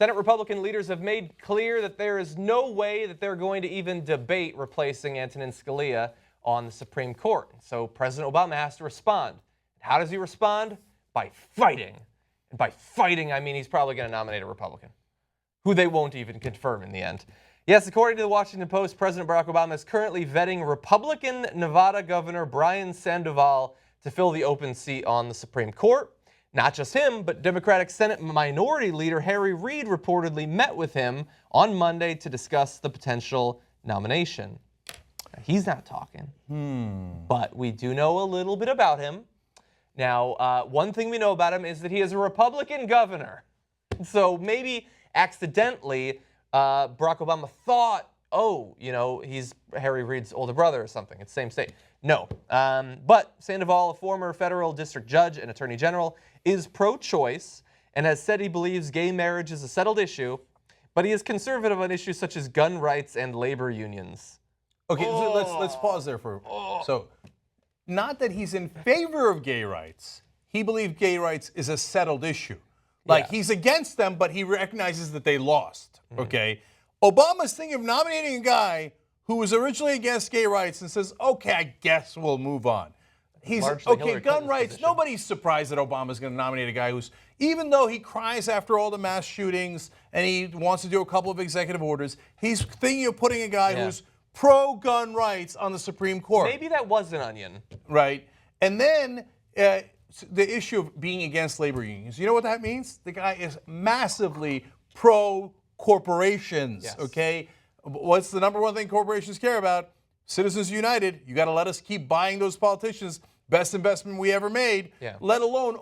Senate Republican leaders have made clear that there is no way that they're going to even debate replacing Antonin Scalia on the Supreme Court. So President Obama has to respond. How does he respond? By fighting. And by fighting, I mean he's probably going to nominate a Republican, who they won't even confirm in the end. Yes, according to the Washington Post, President Barack Obama is currently vetting Republican Nevada Governor Brian Sandoval to fill the open seat on the Supreme Court. Not just him, but Democratic Senate Minority Leader Reid reportedly met with him on Monday to discuss the potential nomination. Now, he's not talking, but we do know a little bit about him. Now, one thing we know about him is that he is a Republican governor. So maybe accidentally, Barack Obama thought, oh, you know, he's Harry Reid's older brother or something. It's the same state. No. But Sandoval, a former federal district judge and attorney general, is pro-choice and has said he believes gay marriage is a settled issue, but he is conservative on issues such as gun rights and labor unions. Okay, so let's pause there for so. Not that he's in favor of gay rights. He believes gay rights is a settled issue. Like he's against them, but he recognizes that they lost. Okay, Obama's thinking of nominating a guy who was originally against gay rights and says, "Okay, I guess we'll move on." He's okay. Gun rights. Nobody's surprised that Obama's going to nominate a guy who's, even though he cries after all the mass shootings and he wants to do a couple of executive orders, he's thinking of putting a guy who's pro-gun rights on the Supreme Court. Maybe that was an onion. Right. And then the issue of being against labor unions. You know what that means? The guy is massively pro-corporations, okay? What's the number one thing corporations care about? Citizens United. You got to let us keep buying those politicians. Best investment we ever made, let alone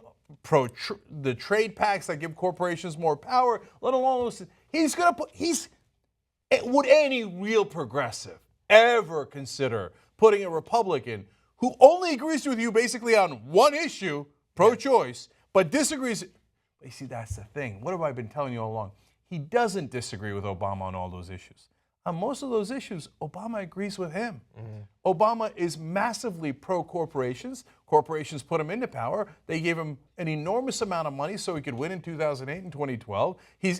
the trade pacts that give corporations more power, let alone he's going to put, would any real progressive ever consider putting a Republican who only agrees with you basically on one issue, pro-choice, but disagrees? You see, that's the thing. What have I been telling you all along? He doesn't disagree with Obama on all those issues. On most of those issues, Obama agrees with him. Obama is massively pro-corporations. Corporations put him into power. They gave him an enormous amount of money so he could win in 2008 and 2012.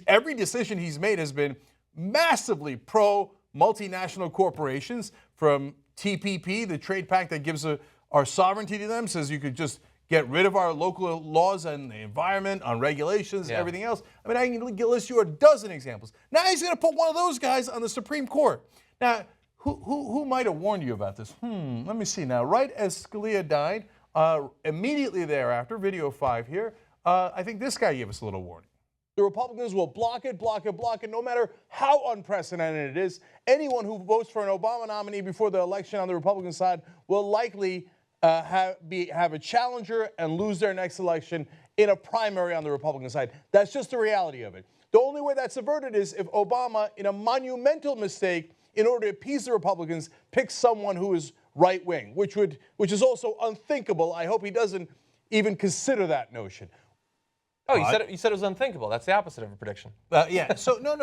Every decision he's made has been massively pro-multinational corporations, from TPP, the trade pact that gives our sovereignty to them, says you could just get rid of our local laws on the environment, on regulations, everything else. I mean, I can list you a dozen examples. Now he's going to put one of those guys on the Supreme Court. Now, who might have warned you about this? Let me see now. Right as Scalia died, immediately thereafter, video 5 here, I think this guy gave us a little warning. The Republicans will block it, no matter how unprecedented it is. Anyone who votes for an Obama nominee before the election on the Republican side will likely have a challenger and lose their next election in a primary on the Republican side. That's just the reality of it. The only way that's averted is if Obama, in a monumental mistake, in order to appease the Republicans, picks someone who is right-wing, which is also unthinkable. I hope he doesn't even consider that notion. Oh, you said it was unthinkable. That's the opposite of a prediction. Yeah. So no.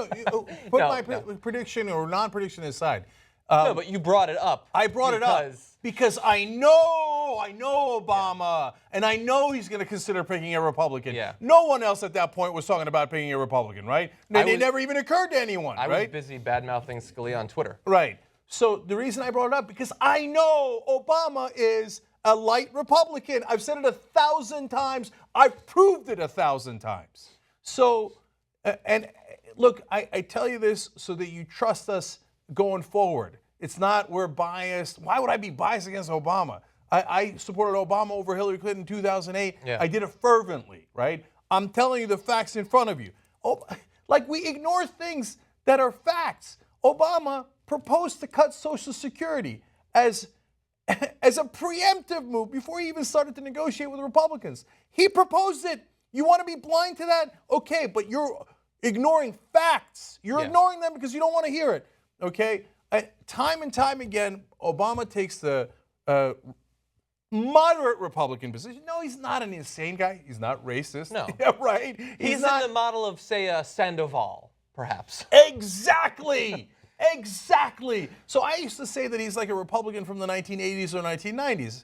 Put my prediction or non-prediction aside. No, but you brought it up. I brought it up because I know Obama, and I know he's going to consider picking a Republican. No one else at that point was talking about picking a Republican, right? It never even occurred to anyone, I right? was busy bad-mouthing Scalia on Twitter. Right. So the reason I brought it up, because I know Obama is a light Republican. I've said it 1,000 times. I've proved it 1,000 times. So, and look, I tell you this so that you trust us going forward. It's not we're biased. Why would I be biased against Obama? I supported Obama over Hillary Clinton in 2008. I did it fervently, right? I'm telling you the facts in front of you. Like, we ignore things that are facts. Obama proposed to cut Social Security as a preemptive move before he even started to negotiate with the Republicans. He proposed it. You want to be blind to that? Okay, but you're ignoring facts. You're ignoring them because you don't want to hear it. Okay? Time and time again, Obama takes the moderate Republican position. No, he's not an insane guy. He's not racist. No. Yeah, right? He's not in the model of, say, Sandoval, perhaps. Exactly. Exactly. So I used to say that he's like a Republican from the 1980s or 1990s.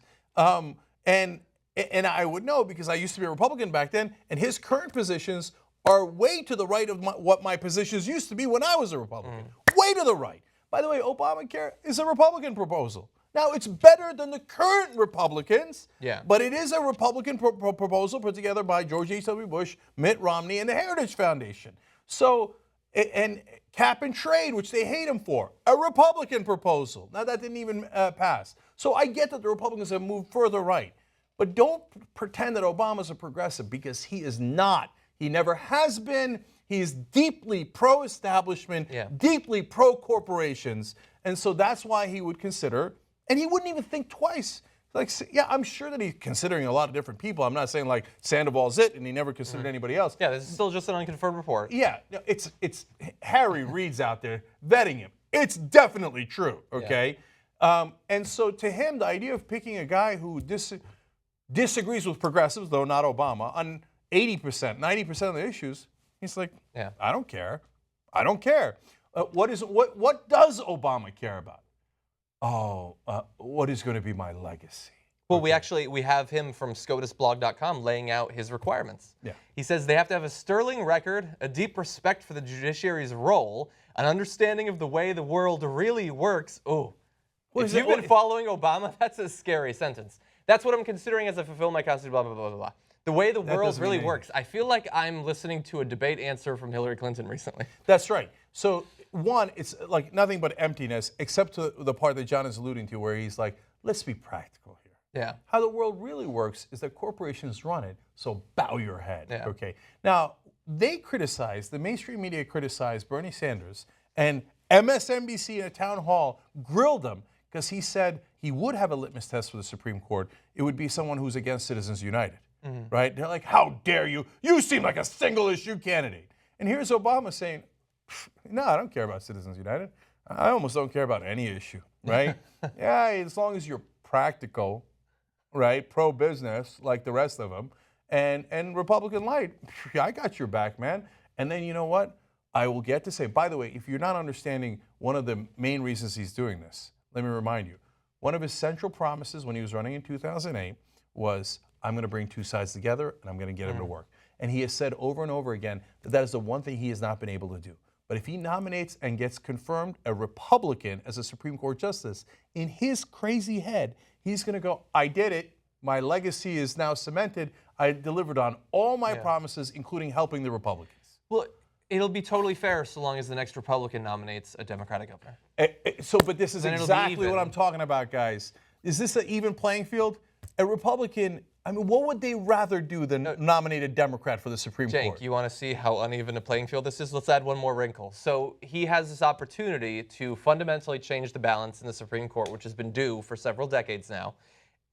And I would know because I used to be a Republican back then, and his current positions are way to the right of what my positions used to be when I was a Republican. Way to the right. By the way, Obamacare is a Republican proposal. Now, it's better than the current Republicans, but it is a Republican proposal put together by George H.W. Bush, Mitt Romney, and the Heritage Foundation. So, and cap and trade, which they hate him for, a Republican proposal. Now, that didn't even pass. So I get that the Republicans have moved further right. But don't pretend that Obama's a progressive, because he is not. He never has been. He's deeply pro-establishment, deeply pro-corporations. And so that's why he would consider, and he wouldn't even think twice. Like, yeah, I'm sure that he's considering a lot of different people. I'm not saying like Sandoval's it and he never considered anybody else. Yeah, this is still just an unconfirmed report. Yeah, it's Harry Reid's out there vetting him. It's definitely true, okay? And so to him, the idea of picking a guy who disagrees with progressives, though not Obama, on 80%, 90% of the issues, he's like, I don't care. I don't care. What does Obama care about? What is going to be my legacy? Well, we have him from SCOTUSblog.com laying out his requirements. Yeah. He says they have to have a sterling record, a deep respect for the judiciary's role, an understanding of the way the world really works. Oh, if you've been following Obama, that's a scary sentence. That's what I'm considering as I fulfill my constitution, blah, blah, blah, blah, blah. The way the world really works. I feel like I'm listening to a debate answer from Hillary Clinton recently. That's right. So, one, it's like nothing but emptiness, except to the part that John is alluding to, where he's like, let's be practical here. Yeah. How the world really works is that corporations run it, so bow your head. Okay. Now, the mainstream media criticized Bernie Sanders, and MSNBC in a town hall grilled him because he said he would have a litmus test for the Supreme Court. It would be someone who's against Citizens United. Right? They're like, how dare you? You seem like a single issue candidate. And here's Obama saying, no, I don't care about Citizens United. I almost don't care about any issue, right? Yeah, as long as you're practical, right? Pro-business, like the rest of them, and Republican light, I got your back, man. And then you know what? I will get to say, by the way, if you're not understanding one of the main reasons he's doing this, let me remind you, one of his central promises when he was running in 2008 was, I'm going to bring two sides together and I'm going to get him to work. And he has said over and over again that that is the one thing he has not been able to do. But if he nominates and gets confirmed a Republican as a Supreme Court justice, in his crazy head, he's going to go, I did it. My legacy is now cemented. I delivered on all my promises, including helping the Republicans. Well, it'll be totally fair so long as the next Republican nominates a Democratic governor. But this is exactly what I'm talking about, guys. Is this an even playing field? A Republican, I mean, what would they rather do than nominate a Democrat for the Supreme Court? Cenk, you want to see how uneven a playing field this is? Let's add one more wrinkle. So he has this opportunity to fundamentally change the balance in the Supreme Court, which has been due for several decades now.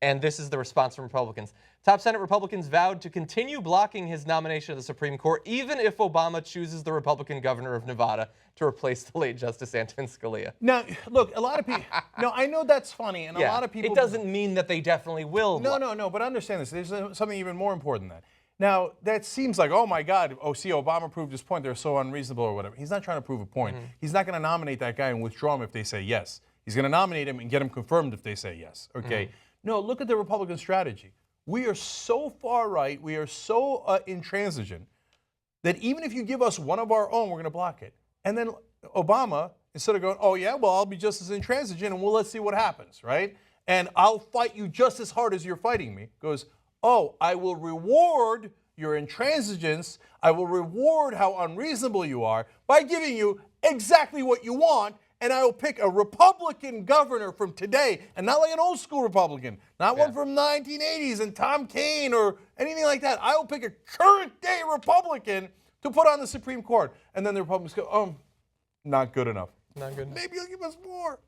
And this is the response from Republicans. Top Senate Republicans vowed to continue blocking his nomination of the Supreme Court, even if Obama chooses the Republican governor of Nevada to replace the late Justice Antonin Scalia. Now, look, a lot of people, no, I know that's funny, and a lot of people. It doesn't mean that they definitely will. No, but understand this. There's something even more important than that. Now, that seems like, oh my God, Obama proved his point. They're so unreasonable or whatever. He's not trying to prove a point. He's not going to nominate that guy and withdraw him if they say yes. He's going to nominate him and get him confirmed if they say yes. Okay. No, look at the Republican strategy. We are so far right, we are so intransigent that even if you give us one of our own, we're going to block it. And then Obama, instead of going, oh yeah, well, I'll be just as intransigent and let's see what happens, right? And I'll fight you just as hard as you're fighting me, goes, oh, I will reward your intransigence, I will reward how unreasonable you are by giving you exactly what you want, and I will pick a Republican governor from today, and not like an old school Republican, not one from the 1980s and Tom Kaine or anything like that. I will pick a current day Republican to put on the Supreme Court. And then the Republicans go, oh, not good enough. Not good enough. Maybe you'll give us more.